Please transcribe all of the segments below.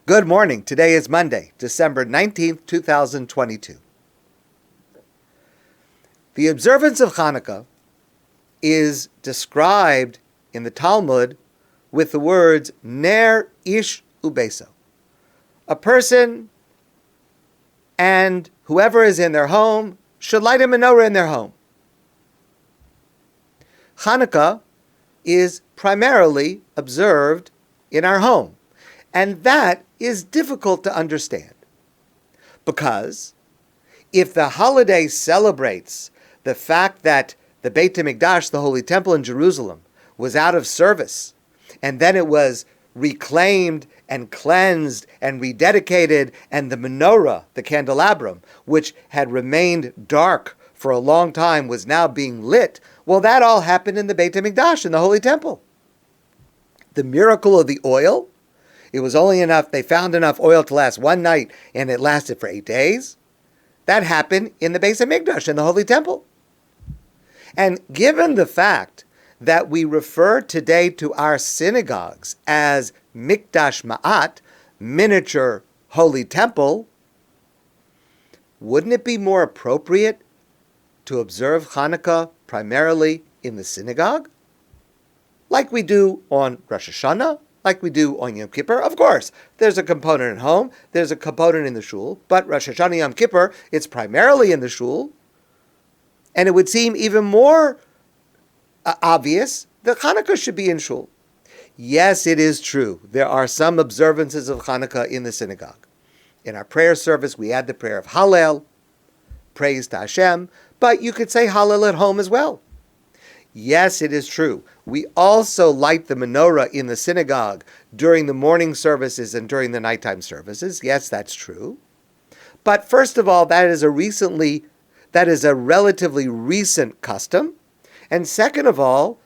Good morning. Today is Monday, December 19th, 2022. The observance of Chanukah is described in the Talmud with the words Ner Ish Ubeso. A person and whoever is in their home should light a menorah in their home. Chanukah is primarily observed in our home, and that is difficult to understand, because if the holiday celebrates the fact that the Beit HaMikdash, the Holy Temple in Jerusalem, was out of service, and then it was reclaimed and cleansed and rededicated, and the menorah, the candelabrum, which had remained dark for a long time, was now being lit, well, that all happened in the Beit HaMikdash, in the Holy Temple. The miracle of the oil, it was only enough, they found enough oil to last one night, and it lasted for 8 days. That happened in the Beit HaMikdash, in the Holy Temple. And given the fact that we refer today to our synagogues as Mikdash Ma'at, miniature Holy Temple, wouldn't it be more appropriate to observe Chanukah primarily in the synagogue? Like we do on Rosh Hashanah, like we do on Yom Kippur. Of course, there's a component at home, there's a component in the shul, but Rosh Hashanah, Yom Kippur, it's primarily in the shul. And it would seem even more obvious that Chanukah should be in shul. Yes, it is true. There are some observances of Chanukah in the synagogue. In our prayer service, we add the prayer of Hallel, praise to Hashem, but you could say Hallel at home as well. Yes, it is true. We also light the menorah in the synagogue during the morning services and during the nighttime services. Yes, that's true. But first of all, that is a relatively recent custom. And second of all,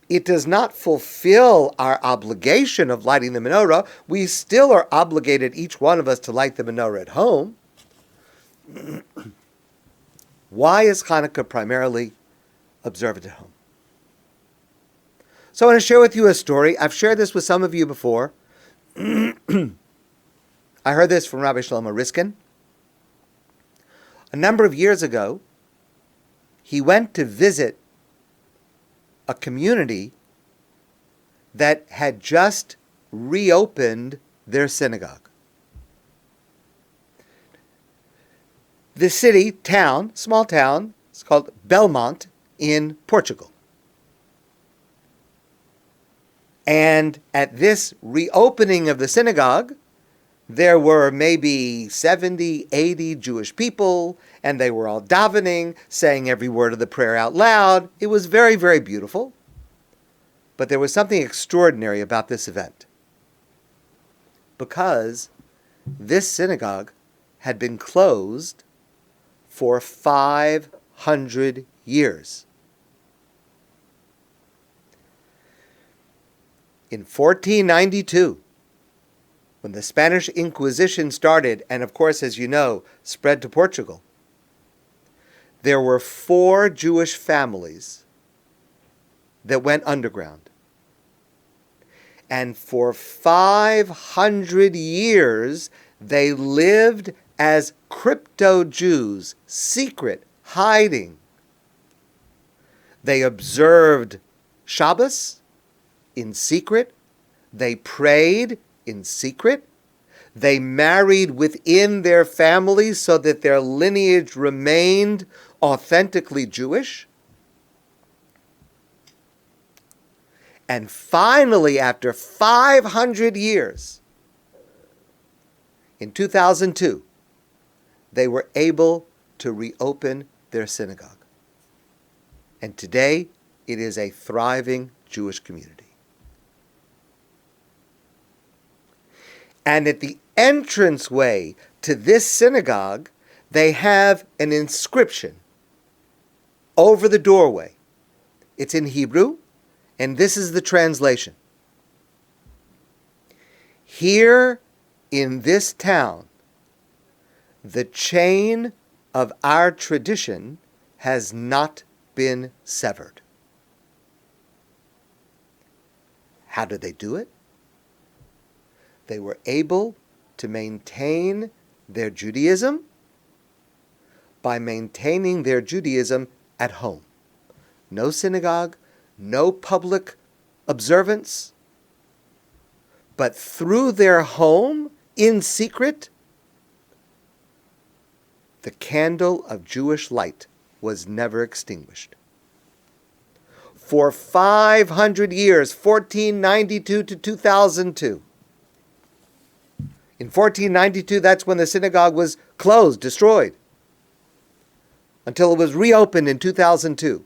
it does not fulfill our obligation of lighting the menorah. We still are obligated, each one of us, to light the menorah at home. Why is Chanukah primarily observed at home? So I want to share with you a story. I've shared this with some of you before. I heard this from Rabbi Shlomo Riskin. A number of years ago, he went to visit a community that had just reopened their synagogue. The city, town, small town, it's called Belmont in Portugal. And at this reopening of the synagogue, there were maybe 70, 80 Jewish people, and they were all davening, saying every word of the prayer out loud. It was very, very beautiful. But there was something extraordinary about this event, because this synagogue had been closed for 500 years. In 1492, when the Spanish Inquisition started, and of course, as you know, spread to Portugal, there were 4 Jewish families that went underground. And for 500 years, they lived as crypto-Jews, secret, hiding. They observed Shabbos in secret. They prayed in secret. They married within their families so that their lineage remained authentically Jewish. And finally, after 500 years, in 2002, they were able to reopen their synagogue. And today, it is a thriving Jewish community. And at the entranceway to this synagogue, they have an inscription over the doorway. It's in Hebrew, and this is the translation. Here in this town, the chain of our tradition has not been severed. How did they do it? They were able to maintain their Judaism by maintaining their Judaism at home. No synagogue, no public observance, but through their home, in secret, the candle of Jewish light was never extinguished. For 500 years, 1492 to 2002. In 1492, that's when the synagogue was closed, destroyed, until it was reopened in 2002.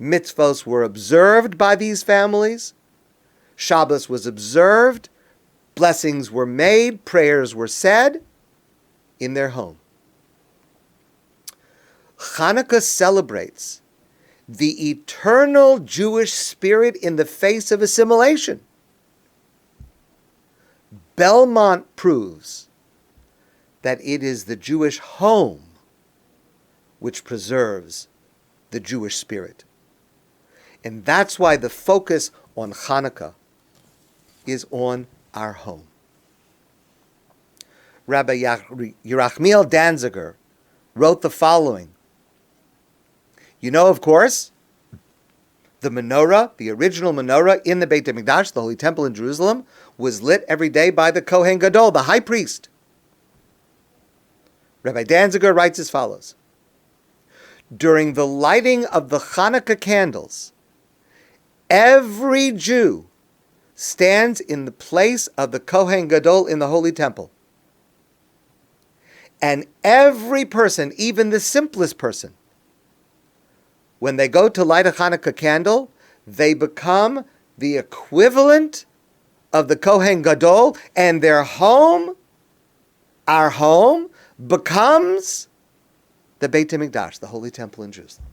Mitzvos were observed by these families. Shabbos was observed. Blessings were made. Prayers were said in their home. Chanukah celebrates the eternal Jewish spirit in the face of assimilation. Belmont proves that it is the Jewish home which preserves the Jewish spirit. And that's why the focus on Chanukah is on our home. Rabbi Yerachmiel Danziger wrote the following. You know, of course, the menorah, the original menorah in the Beit HaMikdash, the Holy Temple in Jerusalem, was lit every day by the Kohen Gadol, the high priest. Rabbi Danziger writes as follows. During the lighting of the Chanukah candles, every Jew stands in the place of the Kohen Gadol in the Holy Temple. And every person, even the simplest person, when they go to light a Chanukah candle, they become the equivalent of the Kohen Gadol, and their home, our home, becomes the Beit HaMikdash, the Holy Temple in Jerusalem.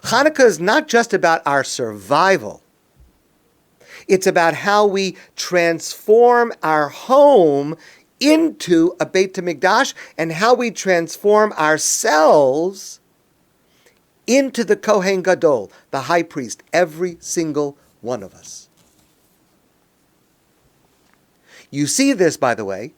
Chanukah is not just about our survival. It's about how we transform our home into a Beit HaMikdash and how we transform ourselves into the Kohen Gadol, the high priest, every single one of us. You see this, by the way,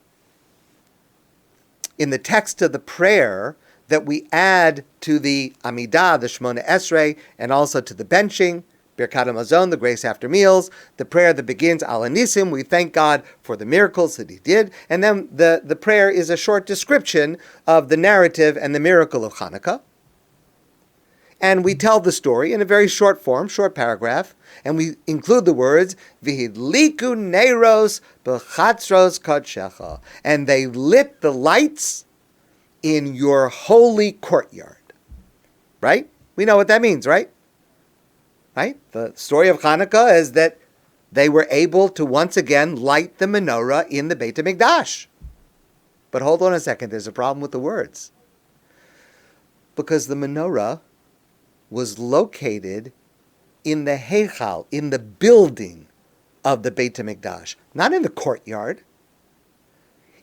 in the text of the prayer that we add to the Amidah, the Shemona Esrei, and also to the benching, Birkat HaMazon, the grace after meals, the prayer that begins Al Anisim, we thank God for the miracles that He did, and then the prayer is a short description of the narrative and the miracle of Chanukah. And we tell the story in a very short form, short paragraph, and we include the words, V'hidliku neiros b'chatzros kodshecha, and they lit the lights in your holy courtyard. Right? We know what that means, right? Right? The story of Chanukah is that they were able to once again light the menorah in the Beit HaMikdash. But hold on a second, there's a problem with the words. Because the menorah was located in the Heichal, in the building of the Beit HaMikdash, not in the courtyard.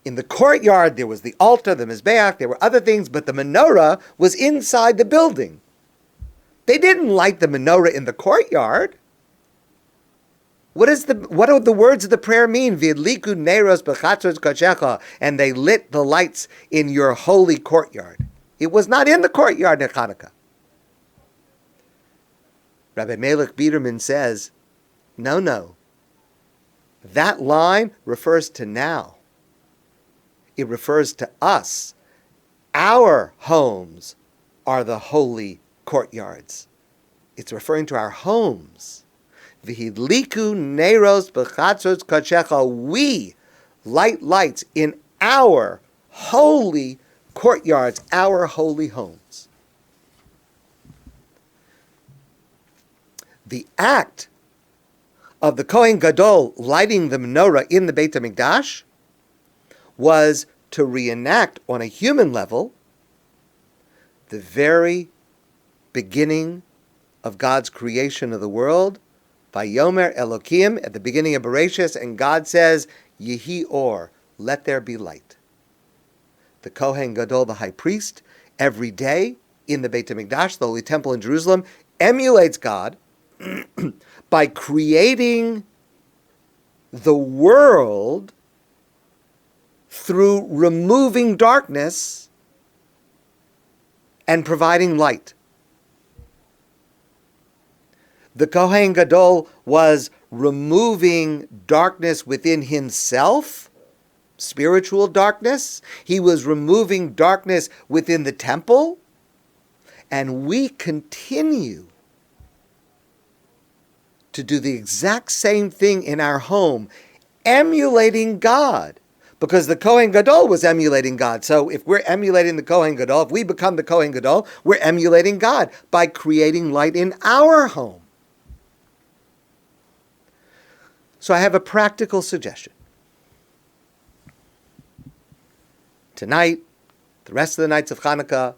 In the courtyard, there was the altar, the Mizbeach, there were other things, but the menorah was inside the building. They didn't light the menorah in the courtyard. What do the words of the prayer mean? V'idliku neiros b'chatzos kodshecha, and they lit the lights in your holy courtyard. It was not in the courtyard in Chanukah. Rabbi Meilech Biderman says, no. That line refers to now. It refers to us. Our homes are the holy courtyards. It's referring to our homes. V'hidliku neiros b'chatzos kodshecha. We light lights in our holy courtyards, our holy homes. The act of the Kohen Gadol lighting the menorah in the Beit HaMikdash was to reenact on a human level the very beginning of God's creation of the world. Vayomer Elokim, at the beginning of Bereshis, and God says, Yehi Or, let there be light. The Kohen Gadol, the high priest, every day in the Beit HaMikdash, the Holy Temple in Jerusalem, emulates God by creating the world through removing darkness and providing light. The Kohen Gadol was removing darkness within himself, spiritual darkness. He was removing darkness within the temple. And we continue to do the exact same thing in our home, emulating God. Because the Kohen Gadol was emulating God. So if we're emulating the Kohen Gadol, if we become the Kohen Gadol, we're emulating God by creating light in our home. So I have a practical suggestion. Tonight, the rest of the nights of Chanukah,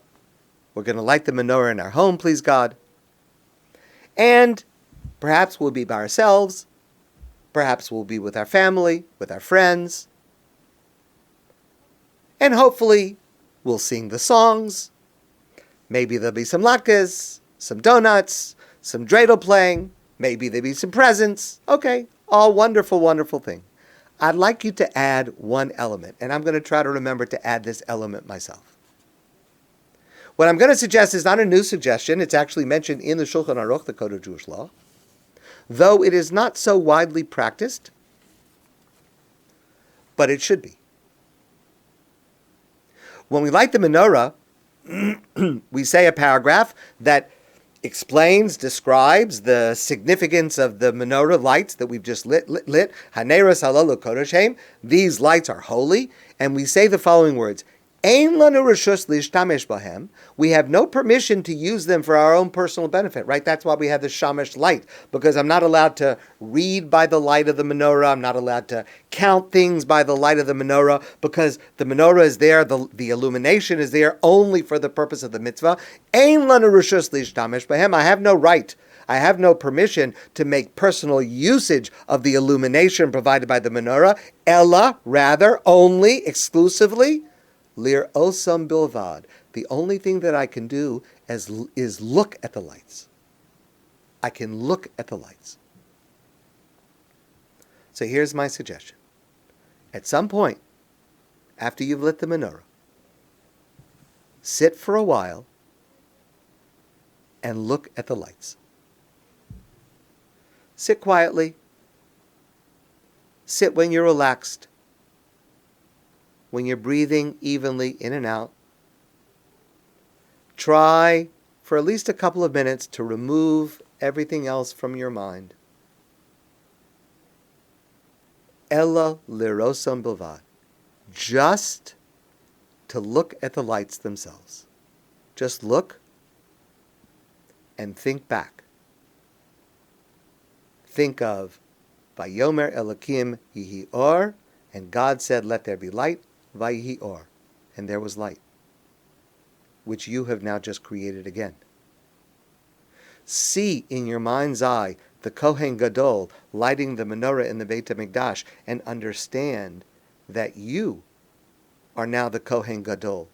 we're going to light the menorah in our home, please God. And perhaps we'll be by ourselves. Perhaps we'll be with our family, with our friends. And hopefully we'll sing the songs. Maybe there'll be some latkes, some donuts, some dreidel playing. Maybe there'll be some presents. Okay, all wonderful, wonderful thing. I'd like you to add one element, and I'm going to try to remember to add this element myself. What I'm going to suggest is not a new suggestion. It's actually mentioned in the Shulchan Aruch, the Code of Jewish Law, though it is not so widely practiced, but it should be. When we light the menorah, we say a paragraph that explains, describes the significance of the menorah lights that we've just lit. Haneras halalu kodoshem. These lights are holy. And we say the following words. Ein lanu reshus lishtamesh bahem. We have no permission to use them for our own personal benefit, right? That's why we have the shamash light, because I'm not allowed to read by the light of the menorah. I'm not allowed to count things by the light of the menorah, because the menorah is there, the illumination is there only for the purpose of the mitzvah. Ein lanu reshus lishtamesh bahem. I have no right, I have no permission to make personal usage of the illumination provided by the menorah. Ella, rather, only, exclusively, Lir osam bilvad. The only thing that I can do is look at the lights. I can look at the lights. So here's my suggestion. At some point, after you've lit the menorah, sit for a while and look at the lights. Sit quietly. Sit when you're relaxed. When you're breathing evenly in and out. Try for at least a couple of minutes to remove everything else from your mind. Ella lirosam bilvad. Just to look at the lights themselves. Just look and think back. Think of Vayomer Elokim yihi or, and God said, let there be light. Vayihi or, and there was light, which you have now just created again. See in your mind's eye the Kohen Gadol lighting the menorah in the Beit HaMikdash, and understand that you are now the Kohen Gadol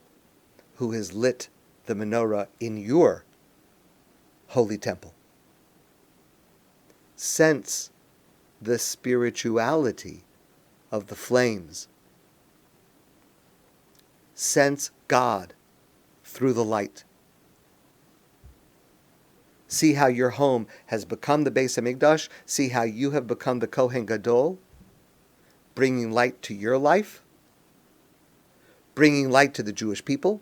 who has lit the menorah in your holy temple. Sense the spirituality of the flames. Sense God through the light. See how your home has become the Beis HaMikdash. See how you have become the Kohen Gadol, bringing light to your life, bringing light to the Jewish people,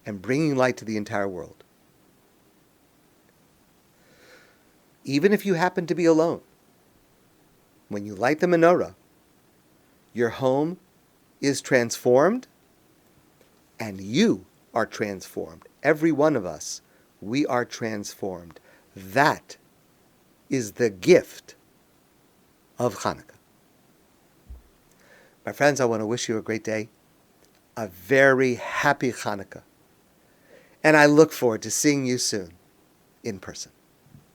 and bringing light to the entire world. Even if you happen to be alone, when you light the menorah, your home is transformed, and you are transformed. Every one of us, we are transformed. That is the gift of Chanukah. My friends, I want to wish you a great day, a very happy Chanukah, and I look forward to seeing you soon in person.